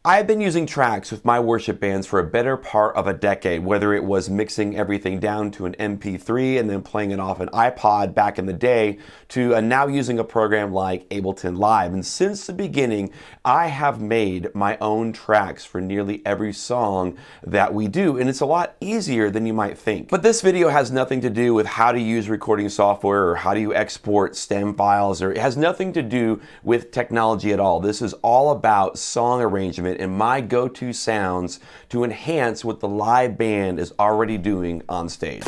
I've been using tracks with my worship bands for a better part of a decade, whether it was mixing everything down to an MP3 and then playing it off an iPod back in the day, to now using a program like Ableton Live. And since the beginning, I have made my own tracks for nearly every song that we do, and it's a lot easier than you might think. But this video has nothing to do with how to use recording software or how do you export stem files, or it has nothing to do with technology at all. This is all about song arrangement and my go-to sounds to enhance what the live band is already doing on stage.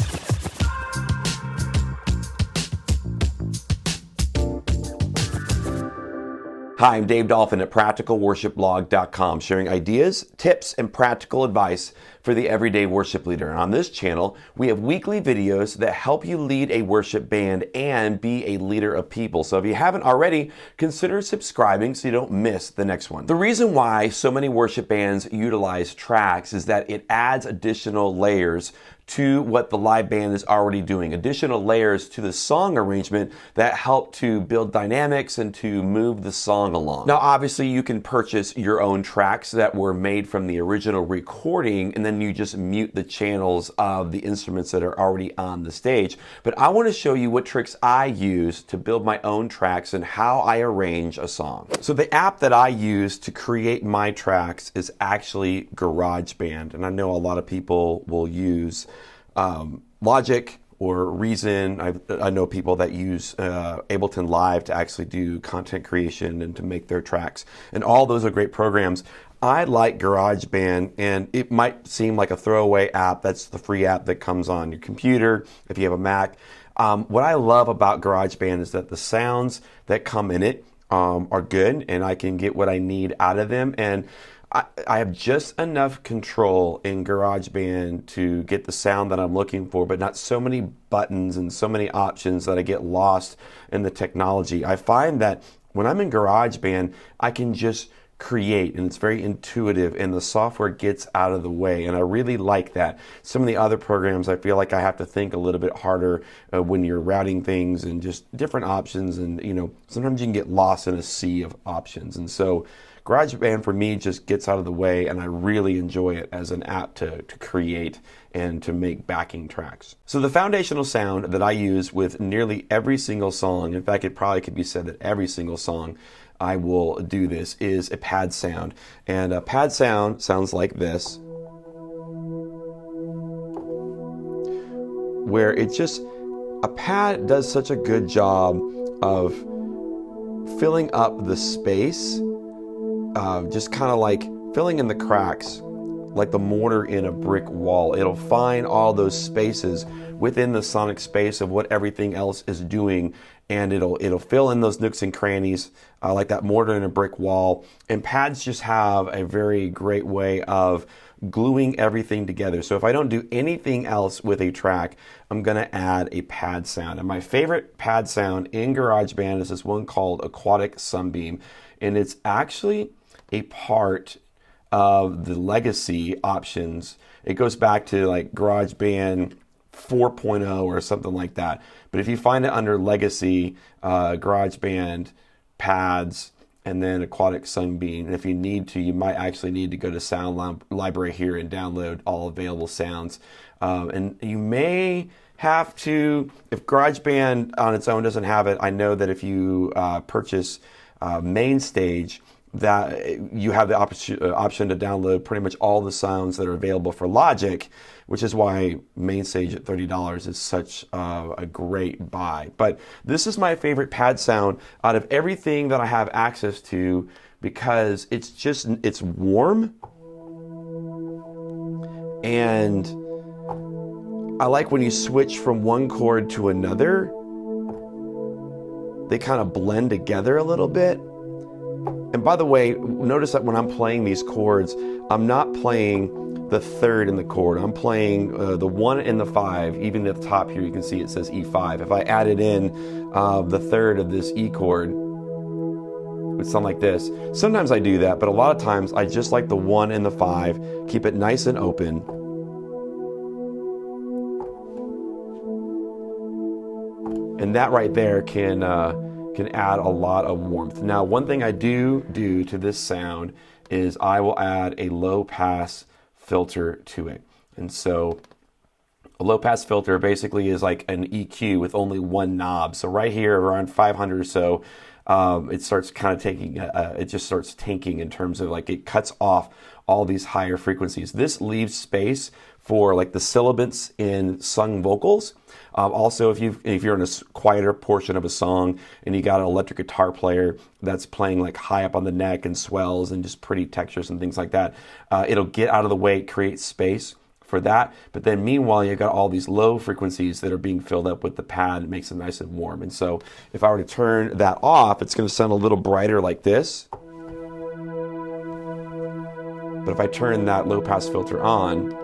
Hi, I'm Dave Dolphin at PracticalWorshipBlog.com, sharing ideas, tips, and practical advice for the everyday worship leader. And on this channel, we have weekly videos that help you lead a worship band and be a leader of people. So if you haven't already, consider subscribing so you don't miss the next one. The reason why so many worship bands utilize tracks is that it adds additional layers to what the live band is already doing, additional layers to the song arrangement that help to build dynamics and to move the song along. Now, obviously, you can purchase your own tracks that were made from the original recording, and then you just mute the channels of the instruments that are already on the stage. But I want to show you what tricks I use to build my own tracks and how I arrange a song. So the app that I use to create my tracks is actually GarageBand, and I know a lot of people will use Logic or Reason. I know people that use Ableton Live to actually do content creation and to make their tracks, and all those are great programs. I like GarageBand, and it might seem like a throwaway app. That's the free app that comes on your computer if you have a Mac. What I love about GarageBand is that the sounds that come in it are good, and I can get what I need out of them. And I have just enough control in GarageBand to get the sound that I'm looking for, but not so many buttons and so many options that I get lost in the technology. I find that when I'm in GarageBand, I can just create, and it's very intuitive, and the software gets out of the way, and I really like that. Some of the other programs, I feel like I have to think a little bit harder when you're routing things and just different options, and sometimes you can get lost in a sea of options. And so GarageBand for me just gets out of the way, and I really enjoy it as an app to create and to make backing tracks. So the foundational sound that I use with nearly every single song, in fact it probably could be said that every single song I will do this, is a pad sound. And a pad sound sounds like this, where a pad does such a good job of filling up the space, just kind of like filling in the cracks, like the mortar in a brick wall. It'll find all those spaces within the sonic space of what everything else is doing, and it'll fill in those nooks and crannies like that mortar in a brick wall. And pads just have a very great way of gluing everything together. So if I don't do anything else with a track, I'm gonna add a pad sound. And my favorite pad sound in GarageBand is this one called Aquatic Sunbeam, and it's actually a part of the legacy options. It goes back to like GarageBand 4.0 or something like that. But if you find it under legacy, GarageBand, pads, and then Aquatic Sunbeam, and if you need to, you might actually need to go to Sound Library here and download all available sounds. And you may have to, if GarageBand on its own doesn't have it, I know that if you purchase MainStage, that you have the option to download pretty much all the sounds that are available for Logic, which is why MainStage at $30 is such a great buy. But this is my favorite pad sound out of everything that I have access to, because it's warm, and I like when you switch from one chord to another, they kind of blend together a little bit. And by the way, notice that when I'm playing these chords, I'm not playing the third in the chord. I'm playing the 1 and the 5. Even at the top here, you can see it says E5. If I added in the third of this E chord, it would sound like this. Sometimes I do that, but a lot of times I just like the 1 and the 5, keep it nice and open. And that right there can add a lot of warmth. Now, one thing I do to this sound is I will add a low pass filter to it. And so a low pass filter basically is like an EQ with only one knob. So right here around 500 or so, it starts kind of taking, it just starts tanking in terms of like it cuts off all these higher frequencies. This leaves space for like the sibilants in sung vocals. Also, if you're in a quieter portion of a song and you got an electric guitar player that's playing like high up on the neck and swells and just pretty textures and things like that, it'll get out of the way, create space for that. But then meanwhile, you got all these low frequencies that are being filled up with the pad. It makes it nice and warm. And so if I were to turn that off, it's going to sound a little brighter like this. But if I turn that low pass filter on,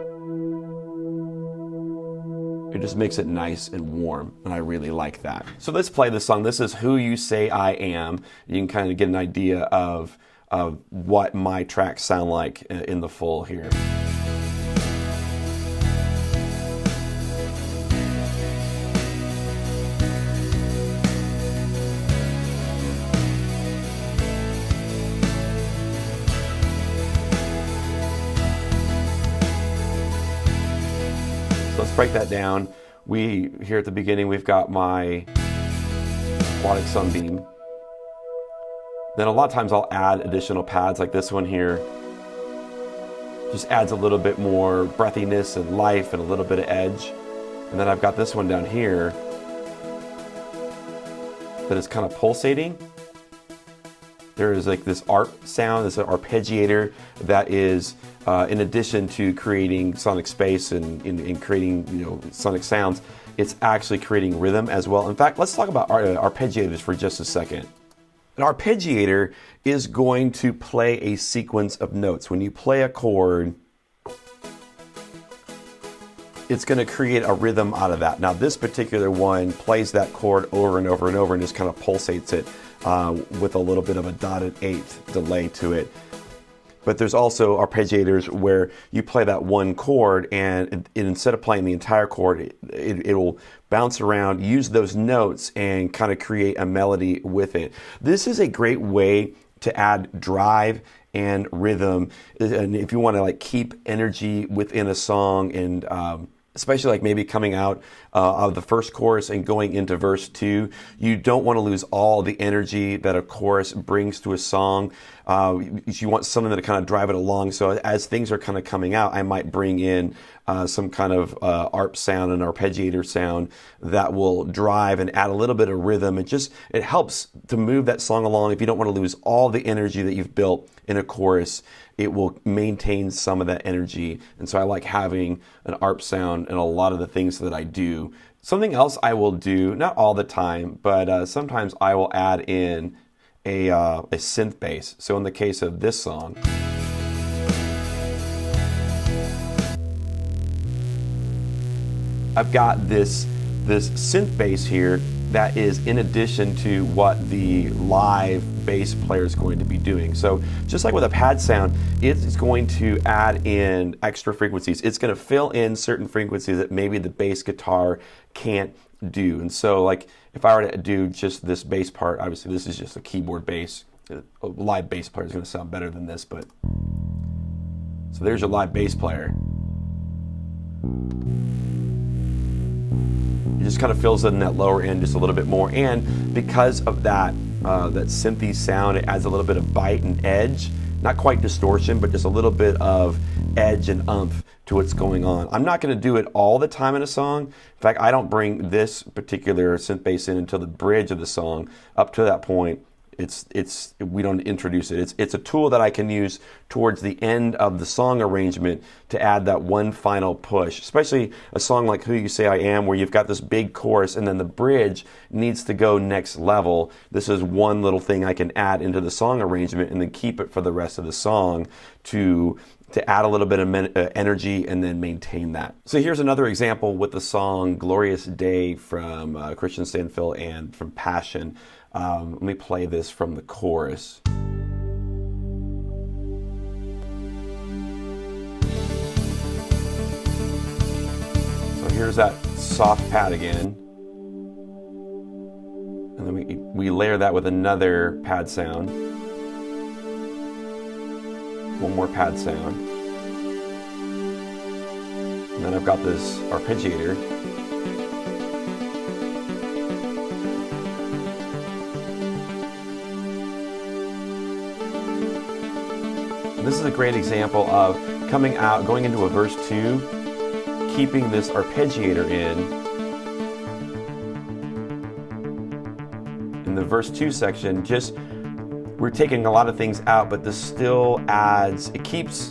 it just makes it nice and warm, and I really like that. So let's play this song. This is Who You Say I Am. You can kind of get an idea of what my tracks sound like in the full here. Let's break that down. Here at the beginning, we've got my melodic sunbeam. Then a lot of times I'll add additional pads like this one here. Just adds a little bit more breathiness and life and a little bit of edge. And then I've got this one down here that is kind of pulsating. There is like this ARP sound, this arpeggiator that is, in addition to creating sonic space and in creating sonic sounds, it's actually creating rhythm as well. In fact, let's talk about arpeggiators for just a second. An arpeggiator is going to play a sequence of notes. When you play a chord, it's going to create a rhythm out of that. Now, this particular one plays that chord over and over and over and just kind of pulsates it with a little bit of a dotted eighth delay to it. But there's also arpeggiators where you play that one chord and instead of playing the entire chord, it will bounce around, use those notes and kind of create a melody with it. This is a great way to add drive and rhythm. And if you want to like keep energy within a song and especially like maybe coming out of the first chorus and going into verse 2, you don't want to lose all the energy that a chorus brings to a song. You want something to kind of drive it along. So as things are kind of coming out, I might bring in some kind of ARP sound, an arpeggiator sound that will drive and add a little bit of rhythm. It helps to move that song along. If you don't want to lose all the energy that you've built in a chorus, it will maintain some of that energy. And so I like having an ARP sound in a lot of the things that I do. Something else I will do, not all the time, but sometimes I will add in a synth bass. So in the case of this song, I've got this synth bass here that is in addition to what the live bass player is going to be doing. So just like with a pad sound, it's going to add in extra frequencies. It's going to fill in certain frequencies that maybe the bass guitar can't do. And so like if I were to do just this bass part, obviously this is just a keyboard bass. A live bass player is going to sound better than this, but so there's your live bass player. It just kind of fills in that lower end just a little bit more, and because of that that synthy sound, it adds a little bit of bite and edge. Not quite distortion, but just a little bit of edge and oomph to what's going on. I'm not going to do it all the time in a song. In fact, I don't bring this particular synth bass in until the bridge of the song. Up to that point, we don't introduce it. It's a tool that I can use towards the end of the song arrangement to add that one final push, especially a song like Who You Say I Am, where you've got this big chorus and then the bridge needs to go next level. This is one little thing I can add into the song arrangement and then keep it for the rest of the song to add a little bit of energy and then maintain that. So here's another example with the song Glorious Day from Christian Stanfill and from Passion. Let me play this from the chorus. So here's that soft pad again. And then we layer that with another pad sound. one more pad sound. And then I've got this arpeggiator. This is a great example of coming out, going into a verse 2, keeping this arpeggiator in the verse 2 section. Just, we're taking a lot of things out, but this still adds, it keeps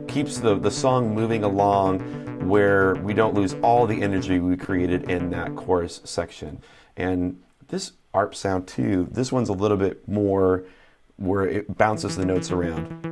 the song moving along where we don't lose all the energy we created in that chorus section. And this arp sound too, this one's a little bit more where it bounces the notes around.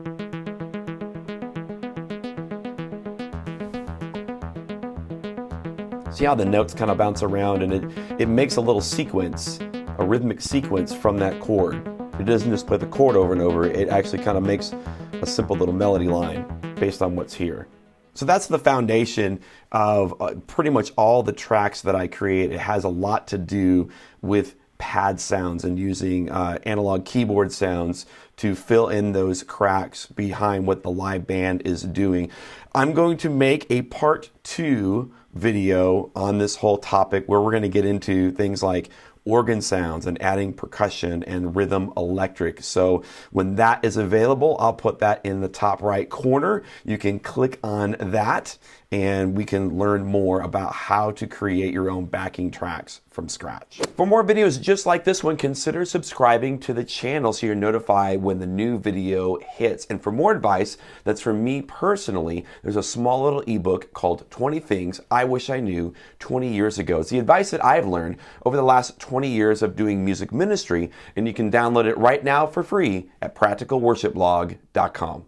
See how the notes kind of bounce around, and it makes a little sequence, a rhythmic sequence from that chord. It doesn't just play the chord over and over, it actually kind of makes a simple little melody line based on what's here. So that's the foundation of pretty much all the tracks that I create. It has a lot to do with pad sounds and using analog keyboard sounds to fill in those cracks behind what the live band is doing. I'm going to make a part 2 video on this whole topic where we're going to get into things like organ sounds and adding percussion and rhythm electric. So when that is available, I'll put that in the top right corner. You can click on that and we can learn more about how to create your own backing tracks from scratch. For more videos just like this one, consider subscribing to the channel so you're notified when the new video hits. And for more advice that's from me personally, there's a small little ebook called 20 Things I Wish I Knew 20 Years Ago. It's the advice that I've learned over the last 20 years of doing music ministry, and you can download it right now for free at practicalworshipblog.com.